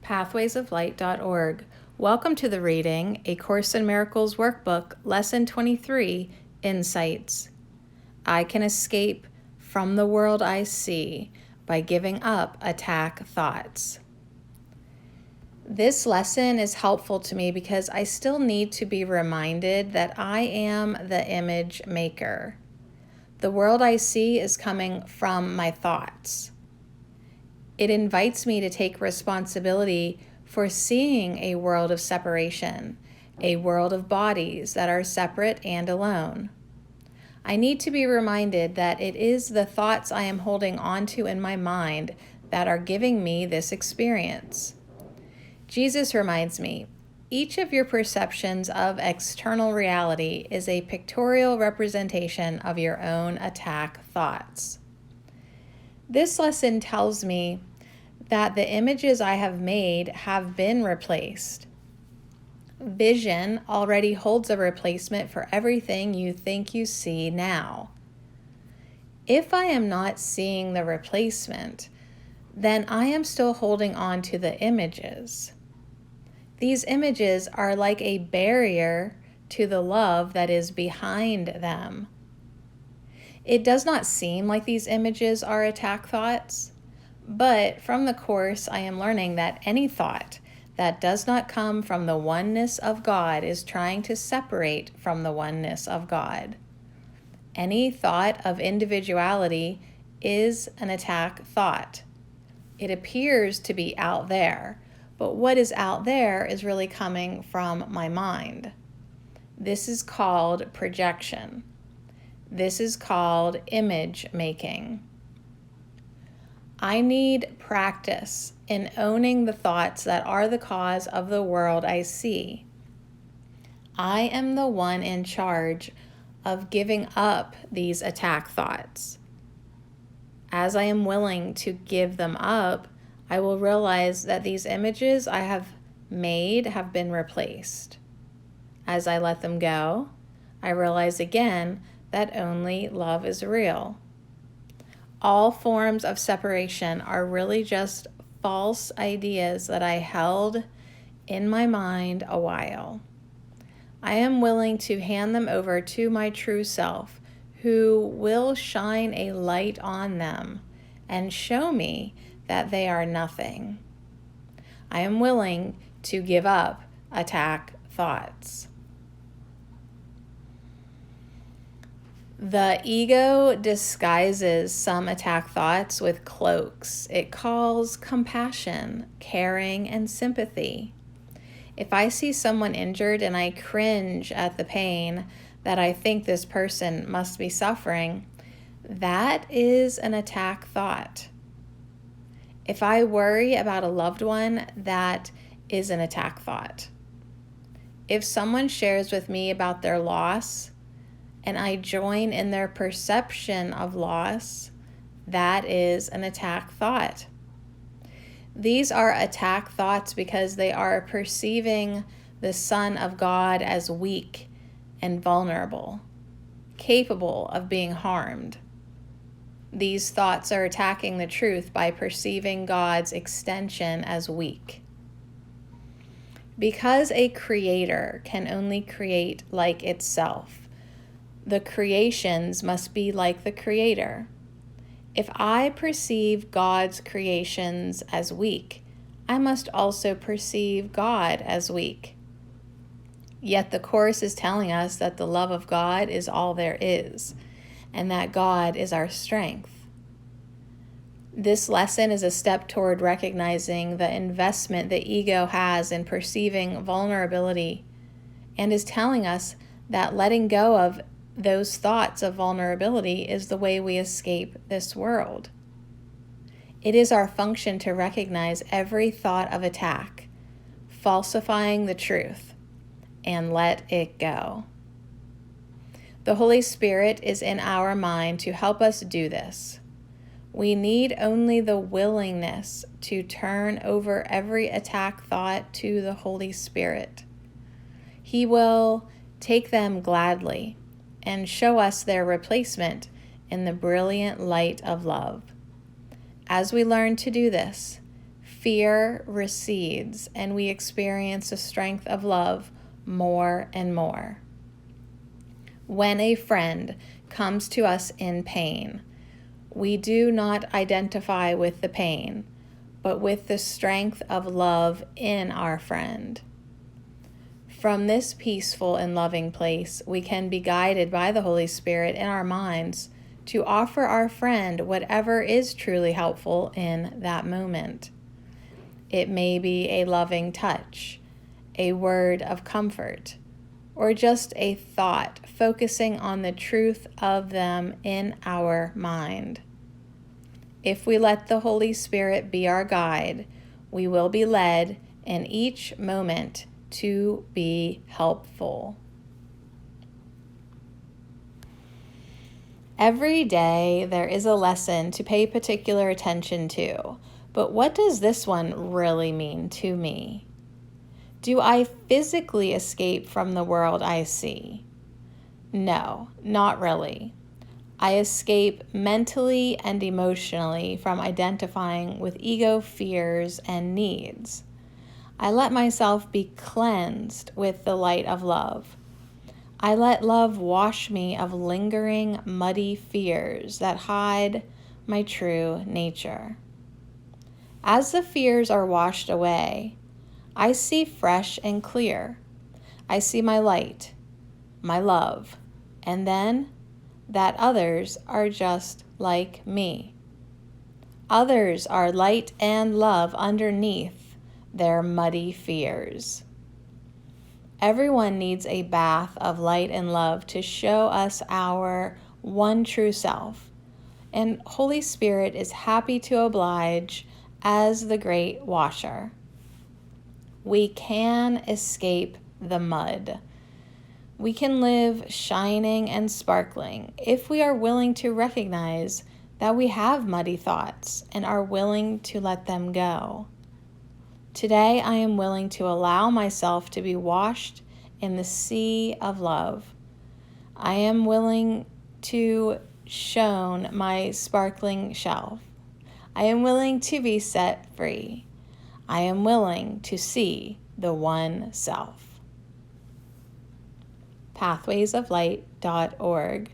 pathwaysoflight.org. Welcome to the reading, A Course in Miracles Workbook, Lesson 23, Insights. I can escape from the world I see by giving up attack thoughts. This lesson is helpful to me because I still need to be reminded that I am the image maker. The world I see is coming from my thoughts. It invites me to take responsibility for seeing a world of separation, a world of bodies that are separate and alone. I need to be reminded that it is the thoughts I am holding onto in my mind that are giving me this experience. Jesus reminds me, each of your perceptions of external reality is a pictorial representation of your own attack thoughts. This lesson tells me that the images I have made have been replaced. Vision already holds a replacement for everything you think you see now. If I am not seeing the replacement, then I am still holding on to the images. These images are like a barrier to the love that is behind them. It does not seem like these images are attack thoughts, but from the Course I am learning that any thought that does not come from the oneness of God is trying to separate from the oneness of God. Any thought of individuality is an attack thought. It appears to be out there, but what is out there is really coming from my mind. This is called projection. This is called image making. I need practice in owning the thoughts that are the cause of the world I see. I am the one in charge of giving up these attack thoughts. As I am willing to give them up, I will realize that these images I have made have been replaced. As I let them go, I realize again that only love is real. All forms of separation are really just false ideas that I held in my mind a while. I am willing to hand them over to my true self, who will shine a light on them and show me that they are nothing. I am willing to give up attack thoughts. The ego disguises some attack thoughts with cloaks. It calls compassion, caring, and sympathy. If I see someone injured and I cringe at the pain that I think this person must be suffering, that is an attack thought. If I worry about a loved one, that is an attack thought. If someone shares with me about their loss and I join in their perception of loss, that is an attack thought. These are attack thoughts because they are perceiving the Son of God as weak and vulnerable, capable of being harmed. These thoughts are attacking the truth by perceiving God's extension as weak. Because a creator can only create like itself, the creations must be like the creator. If I perceive God's creations as weak, I must also perceive God as weak. Yet the Course is telling us that the love of God is all there is, and that God is our strength. This lesson is a step toward recognizing the investment the ego has in perceiving vulnerability, and is telling us that letting go of those thoughts of vulnerability is the way we escape this world. It is our function to recognize every thought of attack, falsifying the truth, and let it go. The Holy Spirit is in our mind to help us do this. We need only the willingness to turn over every attack thought to the Holy Spirit. He will take them gladly and show us their replacement in the brilliant light of love. As we learn to do this, fear recedes and we experience the strength of love more and more. When a friend comes to us in pain, we do not identify with the pain, but with the strength of love in our friend. From this peaceful and loving place, we can be guided by the Holy Spirit in our minds to offer our friend whatever is truly helpful in that moment. It may be a loving touch, a word of comfort, or just a thought focusing on the truth of them in our mind. If we let the Holy Spirit be our guide, we will be led in each moment to be helpful. Every day there is a lesson to pay particular attention to, but what does this one really mean to me? Do I physically escape from the world I see? No, not really. I escape mentally and emotionally from identifying with ego fears and needs. I let myself be cleansed with the light of love. I let love wash me of lingering, muddy fears that hide my true nature. As the fears are washed away, I see fresh and clear. I see my light, my love, and then that others are just like me. Others are light and love underneath their muddy fears. Everyone needs a bath of light and love to show us our one true self, and Holy Spirit is happy to oblige as the great washer. We can escape the mud. We can live shining and sparkling if we are willing to recognize that we have muddy thoughts and are willing to let them go. Today, I am willing to allow myself to be washed in the sea of love. I am willing to shone my sparkling shelf. I am willing to be set free. I am willing to see the one self. pathwaysoflight.org